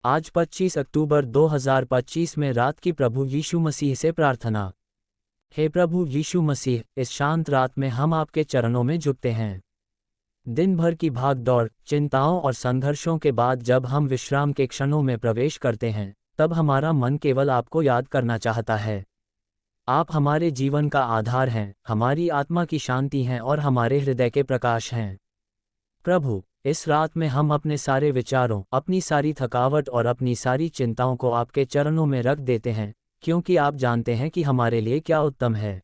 आज 25 अक्टूबर 2025 में रात की प्रभु यीशु मसीह से प्रार्थना। हे प्रभु यीशु मसीह, इस शांत रात में हम आपके चरणों में झुकते हैं। दिन भर की भाग दौड़, चिंताओं और संघर्षों के बाद जब हम विश्राम के क्षणों में प्रवेश करते हैं, तब हमारा मन केवल आपको याद करना चाहता है। आप हमारे जीवन का आधार हैं, हमारी आत्मा की शांति हैं और हमारे हृदय के प्रकाश हैं। प्रभु, इस रात में हम अपने सारे विचारों, अपनी सारी थकावट और अपनी सारी चिंताओं को आपके चरणों में रख देते हैं, क्योंकि आप जानते हैं कि हमारे लिए क्या उत्तम है।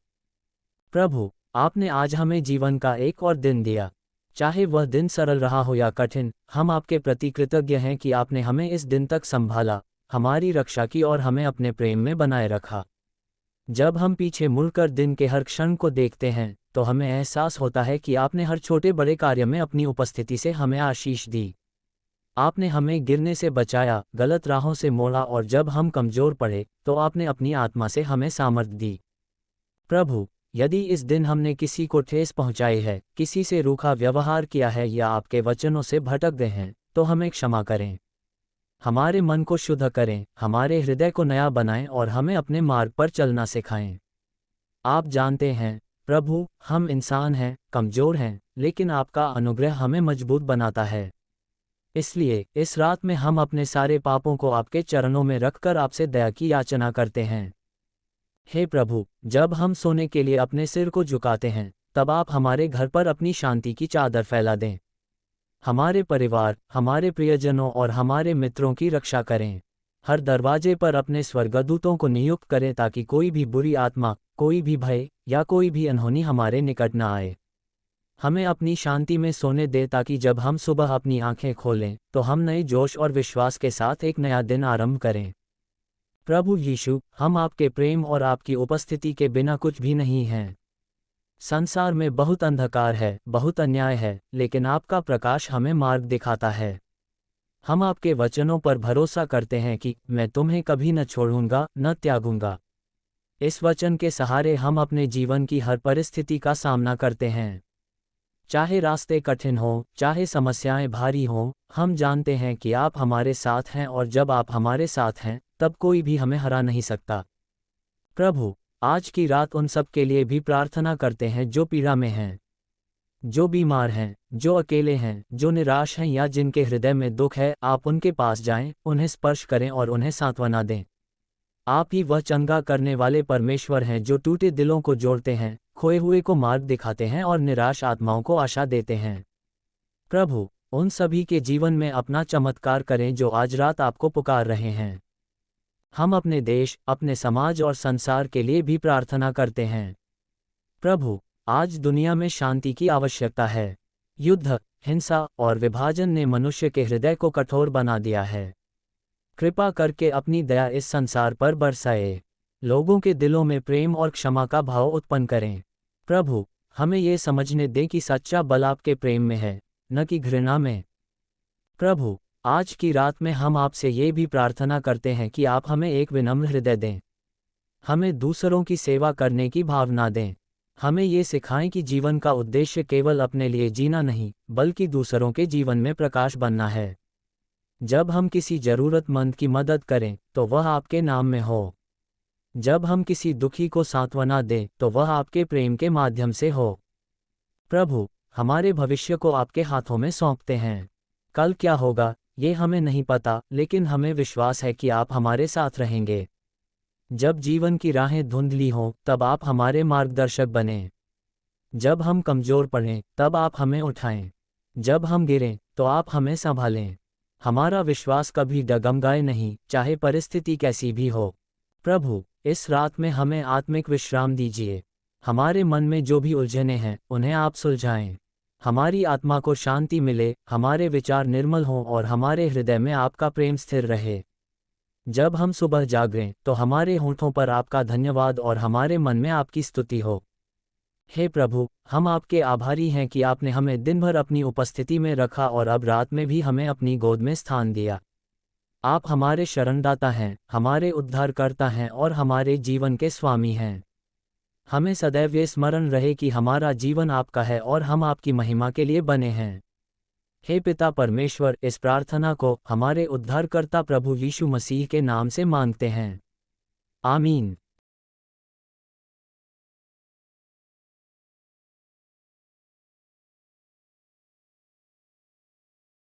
प्रभु, आपने आज हमें जीवन का एक और दिन दिया। चाहे वह दिन सरल रहा हो या कठिन, हम आपके प्रति कृतज्ञ हैं कि आपने हमें इस दिन तक संभाला, हमारी रक्षा की और हमें अपने प्रेम में बनाए रखा। जब हम पीछे मुड़कर दिन के हर क्षण को देखते हैं, तो हमें एहसास होता है कि आपने हर छोटे बड़े कार्य में अपनी उपस्थिति से हमें आशीष दी। आपने हमें गिरने से बचाया, गलत राहों से मोड़ा और जब हम कमजोर पड़े, तो आपने अपनी आत्मा से हमें सामर्थ्य दी। प्रभु, यदि इस दिन हमने किसी को ठेस पहुंचाई है, किसी से रूखा व्यवहार किया है या आपके वचनों से भटक गए हैं, तो हमें क्षमा करें। हमारे मन को शुद्ध करें, हमारे हृदय को नया बनाएं और हमें अपने मार्ग पर चलना सिखाएं। आप जानते हैं प्रभु, हम इंसान हैं, कमजोर हैं, लेकिन आपका अनुग्रह हमें मजबूत बनाता है। इसलिए इस रात में हम अपने सारे पापों को आपके चरणों में रखकर आपसे दया की याचना करते हैं। हे प्रभु, जब हम सोने के लिए अपने सिर को झुकाते हैं, तब आप हमारे घर पर अपनी शांति की चादर फैला दें। हमारे परिवार, हमारे प्रियजनों और हमारे मित्रों की रक्षा करें। हर दरवाजे पर अपने स्वर्गदूतों को नियुक्त करें ताकि कोई भी बुरी आत्मा, कोई भी भय या कोई भी अनहोनी हमारे निकट न आए। हमें अपनी शांति में सोने दे ताकि जब हम सुबह अपनी आंखें खोलें, तो हम नए जोश और विश्वास के साथ एक नया दिन आरंभ करें। प्रभु यीशु, हम आपके प्रेम और आपकी उपस्थिति के बिना कुछ भी नहीं हैं। संसार में बहुत अंधकार है, बहुत अन्याय है, लेकिन आपका प्रकाश हमें मार्ग दिखाता है। हम आपके वचनों पर भरोसा करते हैं कि मैं तुम्हें कभी न छोड़ूंगा, न त्यागूंगा। इस वचन के सहारे हम अपने जीवन की हर परिस्थिति का सामना करते हैं। चाहे रास्ते कठिन हों, चाहे समस्याएं भारी हों, हम जानते हैं कि आप हमारे साथ हैं और जब आप हमारे साथ हैं, तब कोई भी हमें हरा नहीं सकता। प्रभु, आज की रात उन सब के लिए भी प्रार्थना करते हैं जो पीड़ा में हैं, जो बीमार हैं, जो अकेले हैं, जो निराश हैं या जिनके हृदय में दुख है। आप उनके पास जाएं, उन्हें स्पर्श करें और उन्हें सांत्वना दें। आप ही वह चंगा करने वाले परमेश्वर हैं जो टूटे दिलों को जोड़ते हैं, खोए हुए को मार्ग दिखाते हैं और निराश आत्माओं को आशा देते हैं। प्रभु, उन सभी के जीवन में अपना चमत्कार करें जो आज रात आपको पुकार रहे हैं। हम अपने देश, अपने समाज और संसार के लिए भी प्रार्थना करते हैं। प्रभु, आज दुनिया में शांति की आवश्यकता है। युद्ध, हिंसा और विभाजन ने मनुष्य के हृदय को कठोर बना दिया है। कृपा करके अपनी दया इस संसार पर बरसाए। लोगों के दिलों में प्रेम और क्षमा का भाव उत्पन्न करें। प्रभु, हमें ये समझने दें कि सच्चा बल आपके प्रेम में है, न कि घृणा में। प्रभु, आज की रात में हम आपसे ये भी प्रार्थना करते हैं कि आप हमें एक विनम्र हृदय दें। हमें दूसरों की सेवा करने की भावना दें। हमें ये सिखाएं कि जीवन का उद्देश्य केवल अपने लिए जीना नहीं, बल्कि दूसरों के जीवन में प्रकाश बनना है। जब हम किसी जरूरतमंद की मदद करें, तो वह आपके नाम में हो। जब हम किसी दुखी को सांत्वना दें, तो वह आपके प्रेम के माध्यम से हो। प्रभु, हमारे भविष्य को आपके हाथों में सौंपते हैं। कल क्या होगा, ये हमें नहीं पता, लेकिन हमें विश्वास है कि आप हमारे साथ रहेंगे। जब जीवन की राहें धुंधली हों, तब आप हमारे मार्गदर्शक बनें। जब हम कमजोर पड़ें, तब आप हमें उठाएं। जब हम गिरें, तो आप हमें संभालें। हमारा विश्वास कभी डगमगाए नहीं, चाहे परिस्थिति कैसी भी हो। प्रभु, इस रात में हमें आत्मिक विश्राम दीजिए। हमारे मन में जो भी उलझने हैं, उन्हें आप सुलझाएं। हमारी आत्मा को शांति मिले, हमारे विचार निर्मल हों और हमारे हृदय में आपका प्रेम स्थिर रहे। जब हम सुबह जागें, तो हमारे होठों पर आपका धन्यवाद और हमारे मन में आपकी स्तुति हो। हे प्रभु, हम आपके आभारी हैं कि आपने हमें दिन भर अपनी उपस्थिति में रखा और अब रात में भी हमें अपनी गोद में स्थान दिया। आप हमारे शरणदाता हैं, हमारे उद्धारकर्ता हैं और हमारे जीवन के स्वामी हैं। हमें सदैव ये स्मरण रहे कि हमारा जीवन आपका है और हम आपकी महिमा के लिए बने हैं। हे पिता परमेश्वर, इस प्रार्थना को हमारे उद्धारकर्ता प्रभु यीशु मसीह के नाम से मांगते हैं। आमीन।